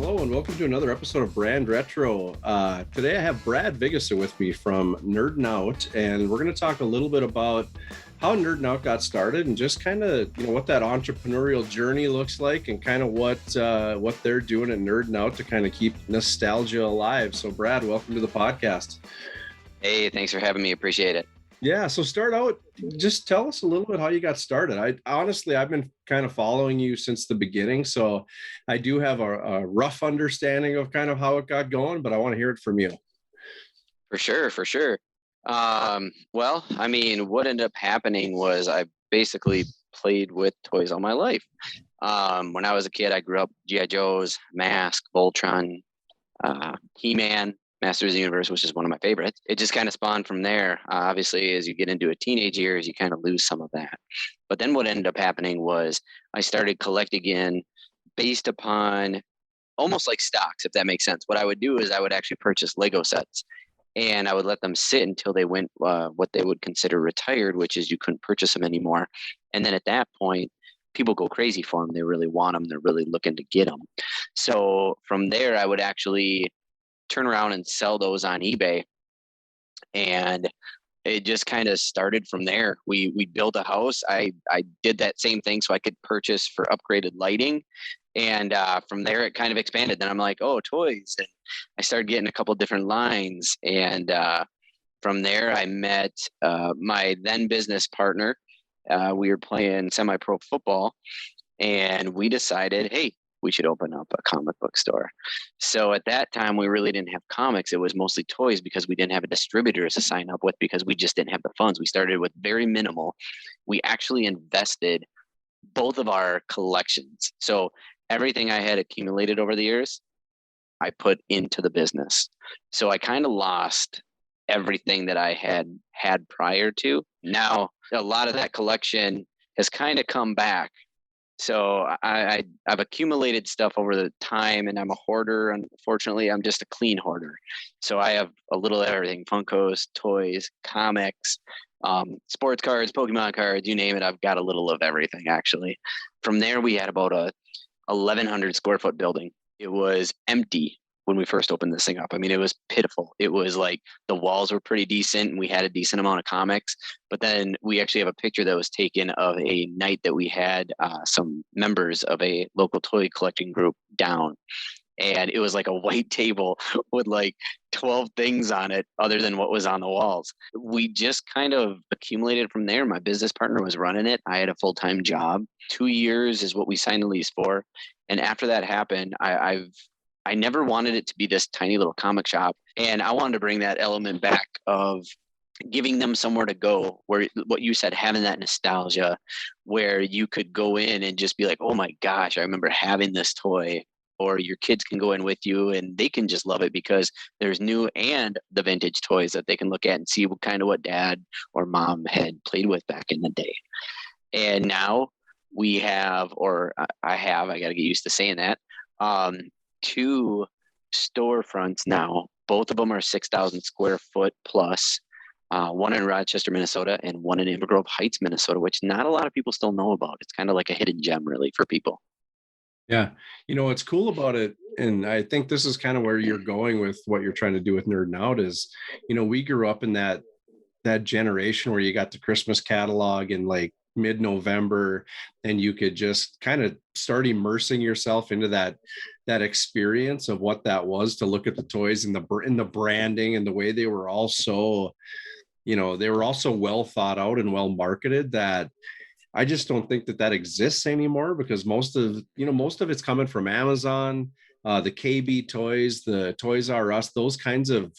Hello and welcome to another episode of Brand Retro. Today I have Brad Vigesaa with me from NerdinOut, and we're going to talk a little bit about how NerdinOut got started and just kind of what that entrepreneurial journey looks like, and kind of what they're doing at NerdinOut to kind of keep nostalgia alive. So, Brad, welcome to the podcast. Hey, thanks for having me. Appreciate it. Yeah, so start out, just tell us a little bit how you got started. I've been kind of following you since the beginning, so I do have a rough understanding of kind of how it got going, but I want to hear it from you. For sure. Well, what ended up happening was I basically played with toys all my life. When I was a kid, I grew up G.I. Joe's, Mask, Voltron, He-Man, Masters of the Universe, which is one of my favorites. It just kind of spawned from there. Obviously, as you get into a teenage years, you kind of lose some of that. But then what ended up happening was I started collecting again based upon almost like stocks, if that makes sense. What I would do is I would actually purchase Lego sets, and I would let them sit until they went what they would consider retired, which is you couldn't purchase them anymore. And then at that point, people go crazy for them. They really want them. They're really looking to get them. So from there, I would actually turn around and sell those on eBay. And it just kind of started from there. We built a house. I did that same thing so I could purchase for upgraded lighting. And from there, it kind of expanded. Then I'm like, oh, toys. And I started getting a couple of different lines. And from there, I met my then business partner. We were playing semi-pro football. And we decided, hey, we should open up a comic book store. So at that time, we really didn't have comics. It was mostly toys because we didn't have a distributor to sign up with because we just didn't have the funds. We started with very minimal. We actually invested both of our collections. So everything I had accumulated over the years, I put into the business. So I kind of lost everything that I had prior to. Now, a lot of that collection has kind of come back. So I've accumulated stuff over the time, and I'm a hoarder. Unfortunately, I'm just a clean hoarder. So I have a little of everything: Funkos, toys, comics, sports cards, Pokemon cards, you name it. I've got a little of everything, actually. From there, we had about a 1,100 square foot building. It was empty when we first opened this thing up. I mean, it was pitiful. It was like the walls were pretty decent and we had a decent amount of comics. But then we actually have a picture that was taken of a night that we had some members of a local toy collecting group down. And it was like a white table with like 12 things on it other than what was on the walls. We just kind of accumulated from there. My business partner was running it. I had a full-time job. 2 years is what we signed a lease for. And after that happened, I never wanted it to be this tiny little comic shop. And I wanted to bring that element back of giving them somewhere to go, where what you said, having that nostalgia, where you could go in and just be like, oh my gosh, I remember having this toy. Or your kids can go in with you and they can just love it because there's new and the vintage toys that they can look at and see what dad or mom had played with back in the day. And now we have, or I got to get used to saying that, 2 storefronts now. Both of them are 6,000 square foot plus. One in Rochester, Minnesota, and one in Inver Grove Heights, Minnesota, which not a lot of people still know about. It's kind of like a hidden gem, really, for people. Yeah. What's cool about it, and I think this is kind of where you're going with what you're trying to do with NerdinOut is, we grew up in that generation where you got the Christmas catalog in like mid-November, and you could just kind of start immersing yourself into that experience of what that was, to look at the toys and the branding and the way they were all so, they were also well thought out and well marketed, that I just don't think that exists anymore, because most of it's coming from Amazon, the KB Toys, the Toys R Us, those kinds of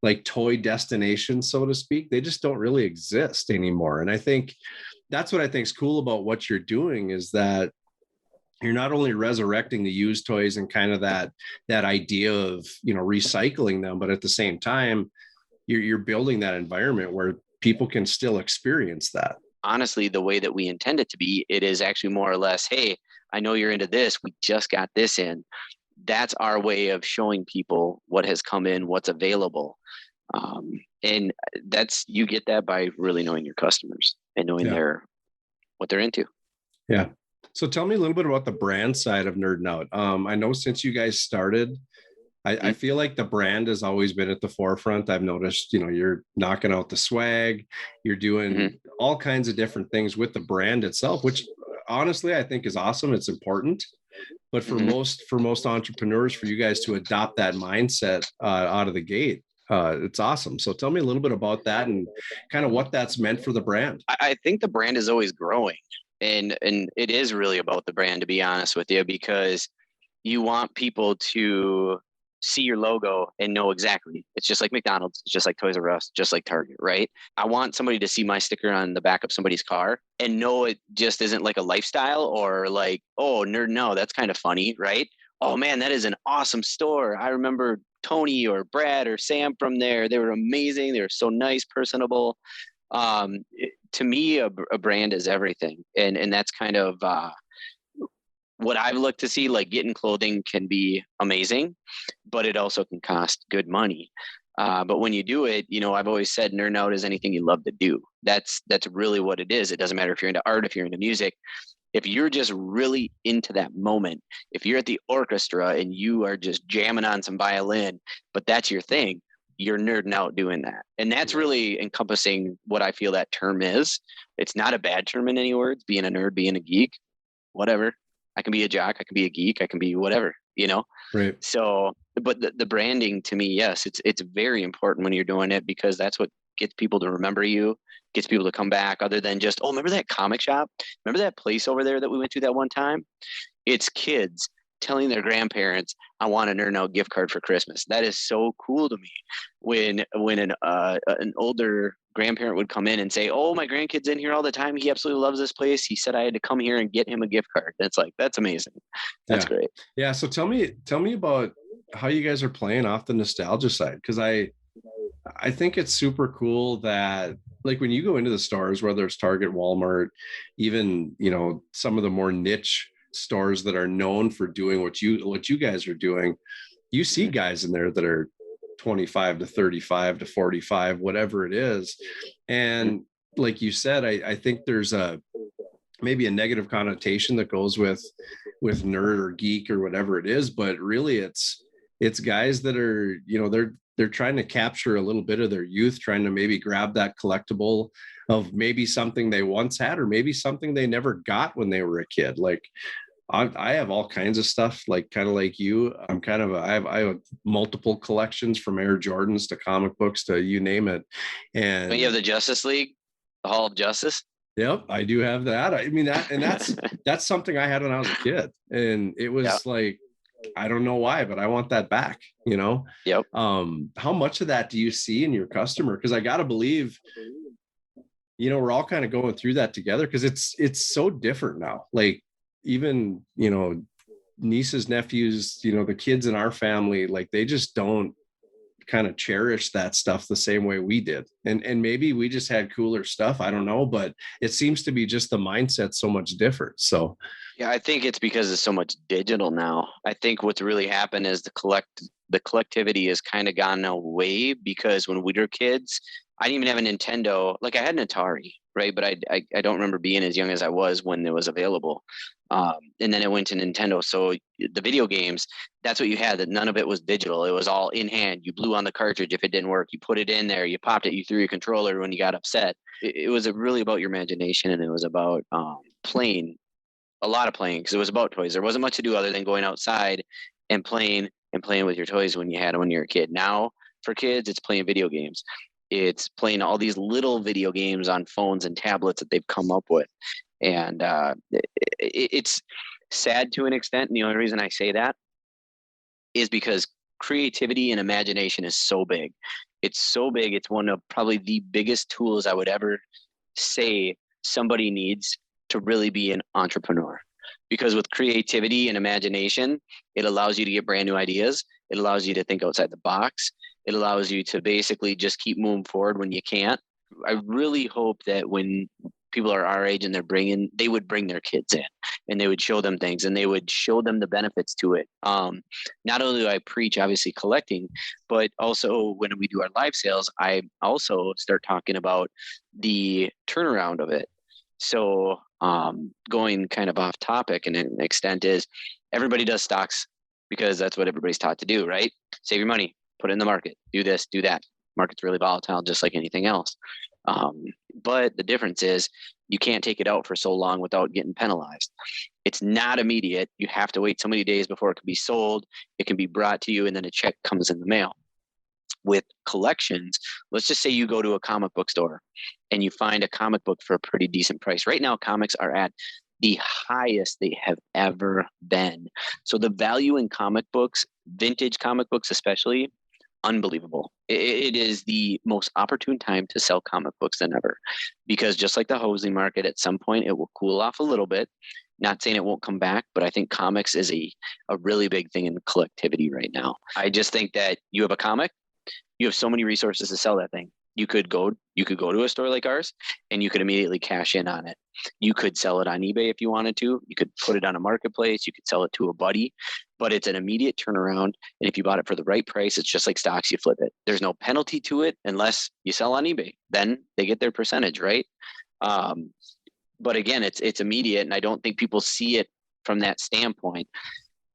like toy destinations, so to speak. They just don't really exist anymore. And I think that's what I think is cool about what you're doing, is that you're not only resurrecting the used toys and kind of that idea of, recycling them, but at the same time, you're building that environment where people can still experience that. Honestly, the way that we intend it to be, it is actually more or less, hey, I know you're into this. We just got this in. That's our way of showing people what has come in, what's available. And you get that by really knowing your customers and knowing what they're into. Yeah. So tell me a little bit about the brand side of Nerd Out. I know since you guys started, I feel like the brand has always been at the forefront. I've noticed, you're knocking out the swag, you're Mm-hmm. doing all kinds of different things with the brand itself, which honestly I think is awesome. It's important. But for Mm-hmm. most entrepreneurs, for you guys to adopt that mindset out of the gate, it's awesome. So tell me a little bit about that and kind of what that's meant for the brand. I think the brand is always growing, and it is really about the brand, to be honest with you, because you want people to see your logo and know exactly. It's just like McDonald's, it's just like Toys R Us, just like Target, right? I want somebody to see my sticker on the back of somebody's car and know it just isn't like a lifestyle or like, oh, nerd, no, that's kind of funny, right? Oh man, that is an awesome store. I remember Tony or Brad or Sam from there. They were amazing. They were so nice, personable. To me, a brand is everything, and that's kind of what I've looked to see. Like, getting clothing can be amazing, but it also can cost good money. But when you do it, I've always said nerd out is anything you love to do. That's really what it is. It doesn't matter if you're into art, if you're into music, if you're just really into that moment, if you're at the orchestra and you are just jamming on some violin, but that's your thing, you're nerding out doing that. And that's really encompassing what I feel that term is. It's not a bad term in any words, being a nerd, being a geek, whatever. I can be a jock, I can be a geek, I can be whatever. Right. So, but the branding to me, yes, it's very important when you're doing it, because that's what gets people to remember you, gets people to come back, other than just, oh, remember that comic shop? Remember that place over there that we went to that one time? It's kids telling their grandparents, I want a NerdNow gift card for Christmas. That is so cool to me. When an older grandparent would come in and say, oh, my grandkid's in here all the time, he absolutely loves this place, he said I had to come here and get him a gift card. That's like, that's amazing. That's Yeah. great. Yeah. So tell me about how you guys are playing off the nostalgia side. Cause I think it's super cool that, like, when you go into the stores, whether it's Target, Walmart, even, some of the more niche stores that are known for doing what you guys are doing, you see guys in there that are 25 to 35 to 45, whatever it is. And like you said, I think there's maybe a negative connotation that goes with nerd or geek or whatever it is, but really it's guys that are, they're trying to capture a little bit of their youth, trying to maybe grab that collectible of maybe something they once had, or maybe something they never got when they were a kid. Like, I have all kinds of stuff, like kind of like you. I have multiple collections, from Air Jordans to comic books to you name it. And Don't you have the Justice League, the Hall of Justice? Yep, I do have that. I mean, that's something I had when I was a kid, and it was like, I don't know why, but I want that back. Yep. How much of that do you see in your customer? Because I gotta believe, we're all kind of going through that together, because it's so different now. Like, even nieces, nephews, the kids in our family, like, they just don't kind of cherish that stuff the same way we did. And maybe we just had cooler stuff, I don't know, but it seems to be just the mindset so much different. So yeah, I think it's because it's so much digital now. I think what's really happened is the collectivity has kind of gone away, because when we were kids, I didn't even have a Nintendo. Like, I had an Atari, right? But I don't remember being as young as I was when it was available. And then it went to Nintendo. So the video games, that's what you had. That none of it was digital. It was all in hand. You blew on the cartridge. If it didn't work, you put it in there. You popped it. You threw your controller when you got upset. It was really about your imagination, and it was about playing. A lot of playing, because it was about toys. There wasn't much to do other than going outside and playing with your toys when you had them when you were a kid. Now, for kids, it's playing video games. It's playing all these little video games on phones and tablets that they've come up with. And it's sad to an extent. And the only reason I say that is because creativity and imagination is so big. It's so big. It's one of probably the biggest tools I would ever say somebody needs to really be an entrepreneur. Because with creativity and imagination, it allows you to get brand new ideas. It allows you to think outside the box. It allows you to basically just keep moving forward when you can't. I really hope that when people are our age and they would bring their kids in, and they would show them things, and they would show them the benefits to it. Not only do I preach, obviously, collecting, but also when we do our live sales, I also start talking about the turnaround of it. So going kind of off topic and an extent is everybody does stocks because that's what everybody's taught to do, right? Save your money, put it in the market, do this, do that. Market's really volatile, just like anything else. But the difference is you can't take it out for so long without getting penalized. It's not immediate. You have to wait so many days before it can be sold. It can be brought to you and then a check comes in the mail. With collections, let's just say you go to a comic book store and you find a comic book for a pretty decent price. Right now, comics are at the highest they have ever been. So the value in comic books, vintage comic books especially, unbelievable. It is the most opportune time to sell comic books than ever, because just like the housing market, at some point it will cool off a little bit. Not saying it won't come back, but I think comics is a really big thing in collectivity right now. I just think that you have a comic, you have so many resources to sell that thing. You could go to a store like ours and you could immediately cash in on it. You could sell it on eBay if you wanted to. You could put it on a marketplace. You could sell it to a buddy, but it's an immediate turnaround. And if you bought it for the right price, it's just like stocks, you flip it. There's no penalty to it unless you sell on eBay. Then they get their percentage, right? But again, it's immediate. And I don't think people see it from that standpoint.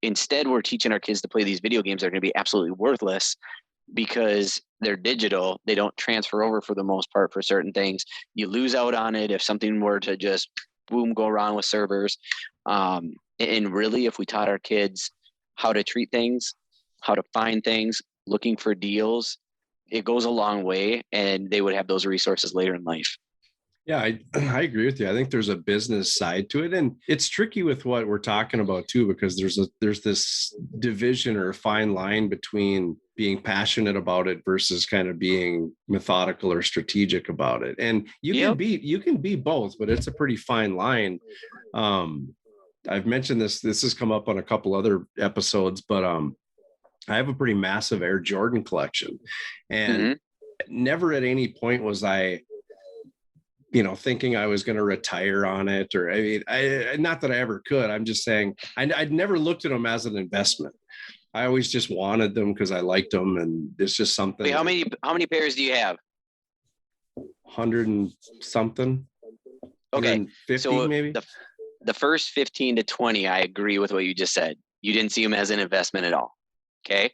Instead, we're teaching our kids to play these video games that are going to be absolutely worthless because they're digital. They don't transfer over for the most part for certain things. You lose out on it if something were to just boom, go wrong with servers. And really, if we taught our kids how to treat things, how to find things, looking for deals, it goes a long way and they would have those resources later in life. Yeah, I agree with you. I think there's a business side to it, and it's tricky with what we're talking about too, because there's this division or fine line between being passionate about it versus kind of being methodical or strategic about it. And you can be both, but it's a pretty fine line. I've mentioned this has come up on a couple other episodes, but I have a pretty massive Air Jordan collection, and never at any point was I thinking I was going to retire on it, or I not that I ever could. I'm just saying I'd never looked at them as an investment. I always just wanted them because I liked them, and it's just something. Wait, how many pairs do you have? 100 and something. Okay, 50 so maybe. The first 15 to 20, I agree with what you just said. You didn't see them as an investment at all. Okay.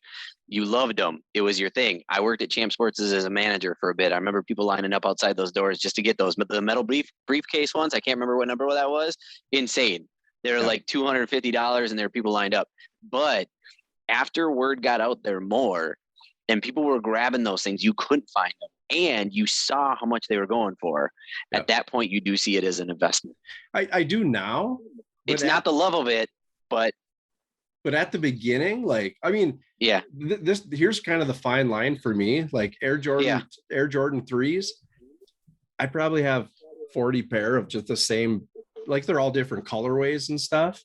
You loved them. It was your thing. I worked at Champ Sports as a manager for a bit. I remember people lining up outside those doors just to get those. But the metal briefcase ones, I can't remember what number that was. Insane. They were like $250 and there were people lined up. But after word got out there more and people were grabbing those things, you couldn't find them. And you saw how much they were going for. At that point, you do see it as an investment. I do now. It's not the love of it, but at the beginning, here's kind of the fine line for me. Like Air Jordan 3s, I probably have 40 pair of just the same, like they're all different colorways and stuff.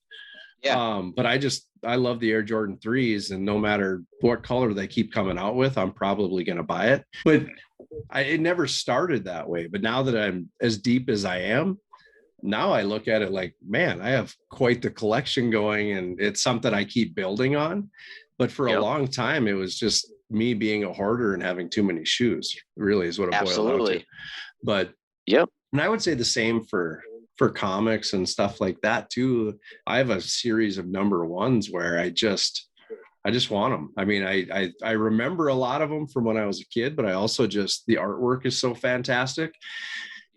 But I love the Air Jordan 3s, and no matter what color they keep coming out with, I'm probably going to buy it. But it never started that way. But now that I'm as deep as I am, now I look at it like, man, I have quite the collection going, and it's something I keep building on. But for a long time, it was just me being a hoarder and having too many shoes, really is what it boiled down to. But and I would say the same for comics and stuff like that too. I have a series of number ones where I just want them. I mean, I remember a lot of them from when I was a kid, but I also just, the artwork is so fantastic.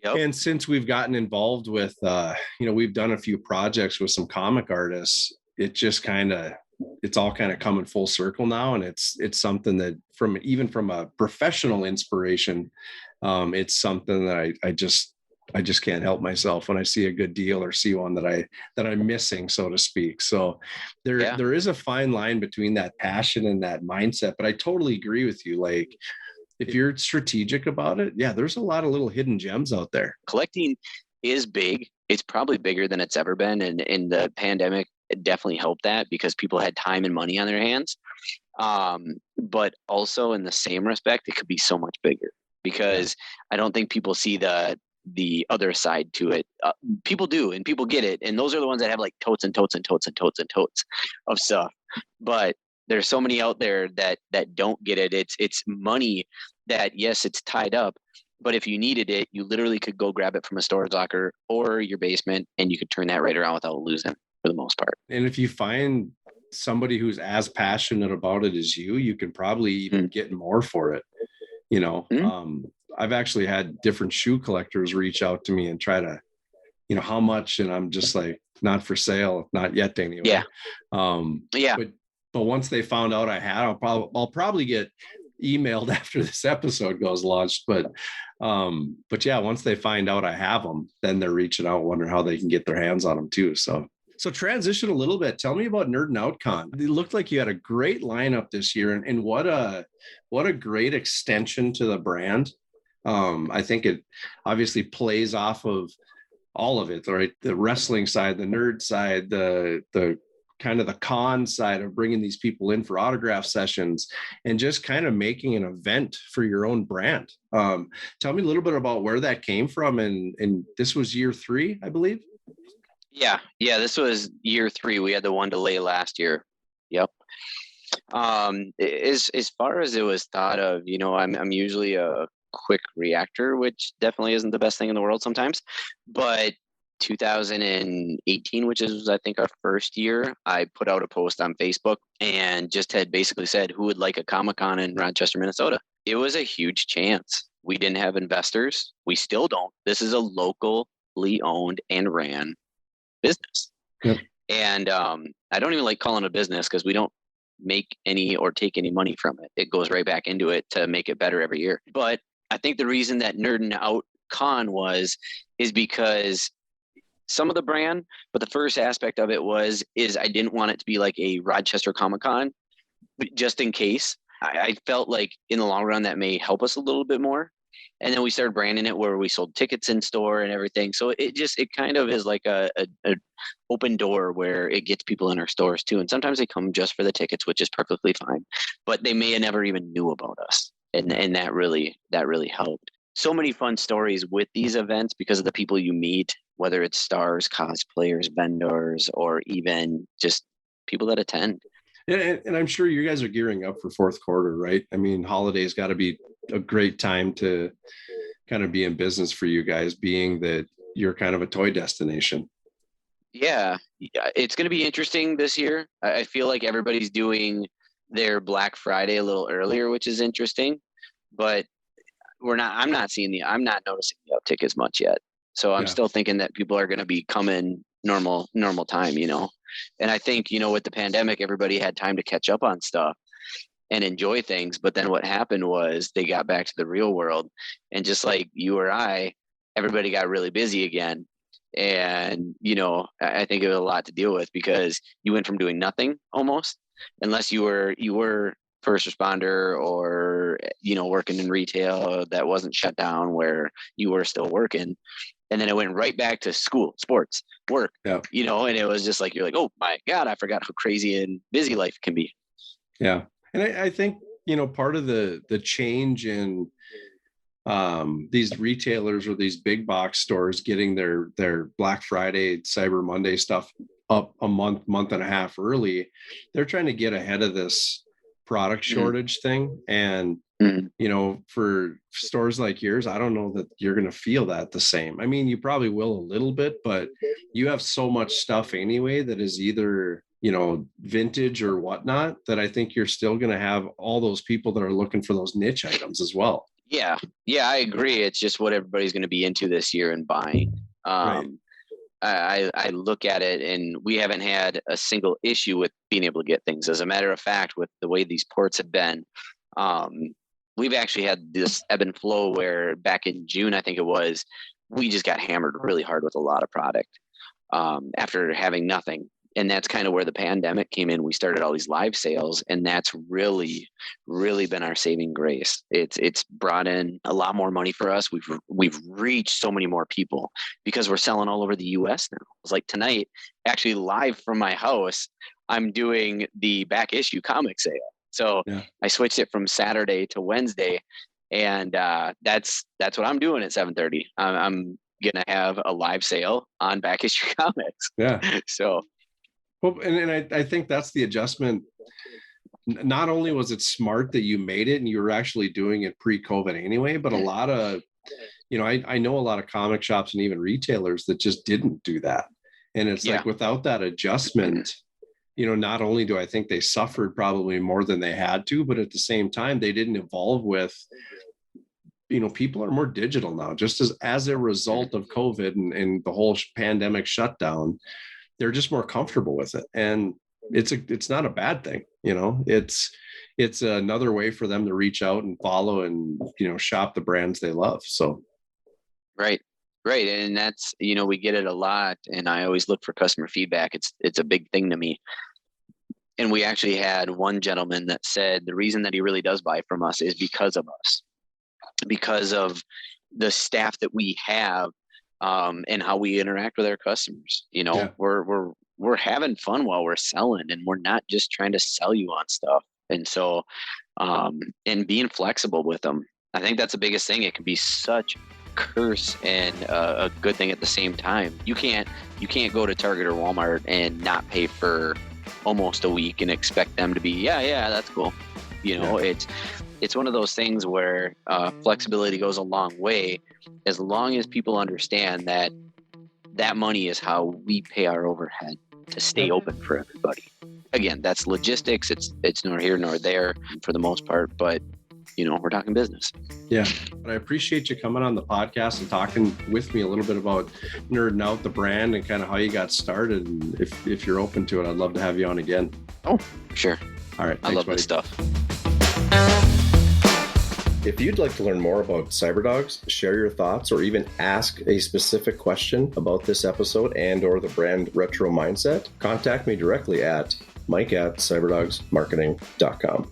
And since we've gotten involved with, we've done a few projects with some comic artists, it just it's all kind of coming full circle now. And it's something that from a professional inspiration, it's something that I just can't help myself when I see a good deal or see one that I'm missing, so to speak. So there is a fine line between that passion and that mindset, but I totally agree with you. Like, if you're strategic about it, there's a lot of little hidden gems out there. Collecting is big. It's probably bigger than it's ever been. And in the pandemic, it definitely helped that because people had time and money on their hands. But also in the same respect, it could be so much bigger because I don't think people see the other side to it. People do, and people get it. And those are the ones that have like totes and totes and totes and totes and totes of stuff. But there's so many out there that don't get it. It's money that, yes, it's tied up, But if you needed it, you literally could go grab it from a storage locker or your basement, and you could turn that right around without losing for the most part. And if you find somebody who's as passionate about it as you can probably even get more for it. You know, I've actually had different shoe collectors reach out to me and try to, you know, how much, and I'm just like, not for sale, not yet anyway. But once they found out I had, I'll probably get emailed after this episode goes launched. But yeah, once they find out I have them, then they're reaching out, wondering how they can get their hands on them too. So transition a little bit. Tell me about NerdinOut Con. It looked like you had a great lineup this year, and what a great extension to the brand. I think it obviously plays off of all of it, right? The wrestling side, the nerd side, the kind of the con side of bringing these people in for autograph sessions and just kind of making an event for your own brand. Tell me a little bit about where that came from. And this was year 3, I believe. Yeah. This was year 3. We had the one delay last year. Yep. As far as it was thought of, you know, I'm usually a quick reactor, which definitely isn't the best thing in the world sometimes, but 2018, which is I think our first year, I put out a post on Facebook and just had basically said who would like a Comic-Con in Rochester, Minnesota. It was a huge chance. We didn't have investors. We still don't. This is a locally owned and ran business. Yep. And I don't even like calling it a business because we don't make any or take any money from it. It goes right back into it to make it better every year. But I think the reason that NerdinOut Con is because some of the brand, but the first aspect of it is I didn't want it to be like a Rochester Comic-Con, but just in case. I felt like in the long run that may help us a little bit more. And then we started branding it where we sold tickets in store and everything. So it kind of is like a open door where it gets people in our stores too. And sometimes they come just for the tickets, which is perfectly fine, but they may have never even knew about us. And that really helped. So many fun stories with these events because of the people you meet, whether it's stars, cosplayers, vendors, or even just people that attend. And I'm sure you guys are gearing up for fourth quarter, right? I mean, holidays got to be a great time to kind of be in business for you guys, being that you're kind of a toy destination. Yeah, it's going to be interesting this year. I feel like everybody's doing their Black Friday a little earlier, which is interesting, but I'm not noticing the uptick as much yet. So I'm still thinking that people are going to be coming normal time, you know? And I think, you know, with the pandemic, everybody had time to catch up on stuff and enjoy things. But then what happened was they got back to the real world. And just like you or I, everybody got really busy again. And, you know, I think it was a lot to deal with because you went from doing nothing almost, unless you were first responder or, you know, working in retail that wasn't shut down where you were still working. And then it went right back to school, sports, work, you know, and it was just like, you're like, oh my God, I forgot how crazy and busy life can be. Yeah. And I think, you know, part of the change in these retailers or these big box stores getting their Black Friday, Cyber Monday stuff up a month and a half early, they're trying to get ahead of this product shortage thing. And you know, for stores like yours, I don't know that you're going to feel that the same. I mean, you probably will a little bit, but you have so much stuff anyway that is either, you know, vintage or whatnot, that I think you're still going to have all those people that are looking for those niche items as well. Yeah, I agree. It's just what everybody's going to be into this year and buying. Right. I look at it and we haven't had a single issue with being able to get things. As a matter of fact, with the way these ports have been, we've actually had this ebb and flow where back in June, I think it was, we just got hammered really hard with a lot of product after having nothing. And that's kind of where the pandemic came in. We started all these live sales, and that's really, really been our saving grace. It's brought in a lot more money for us. We've reached so many more people because we're selling all over the US now. It's like tonight, actually live from my house, I'm doing the back issue comic sale. So I switched it from Saturday to Wednesday, and that's what I'm doing at 7:30. I'm gonna have a live sale on back issue comics. Yeah. So. Well, and I think that's the adjustment. Not only was it smart that you made it and you were actually doing it pre-COVID anyway, but a lot of I know a lot of comic shops and even retailers that just didn't do that. And it's like, without that adjustment, not only do I think they suffered probably more than they had to, but at the same time, they didn't evolve with, people are more digital now, just as a result of COVID and the whole pandemic shutdown. They're just more comfortable with it. And it's not a bad thing. It's another way for them to reach out and follow and, shop the brands they love. So. Right. And that's, we get it a lot, and I always look for customer feedback. It's a big thing to me. And we actually had one gentleman that said the reason that he really does buy from us is because of us, because of the staff that we have, and how we interact with our customers. We're having fun while we're selling, and we're not just trying to sell you on stuff. And so, and being flexible with them, I think that's the biggest thing. It can be such curse and a good thing at the same time. You can't go to Target or Walmart and not pay for almost a week and expect them to be, yeah, that's cool. It's one of those things where flexibility goes a long way, as long as people understand that money is how we pay our overhead to stay open for everybody. Again, that's logistics. It's nor here nor there for the most part, but we're talking business. Yeah. But I appreciate you coming on the podcast and talking with me a little bit about NerdinOut, the brand, and kind of how you got started. And if you're open to it, I'd love to have you on again. Oh, sure. All right. I love this stuff. If you'd like to learn more about CyberDogs, share your thoughts, or even ask a specific question about this episode and or the brand Retro Mindset, contact me directly at mike@cyberdogsmarketing.com.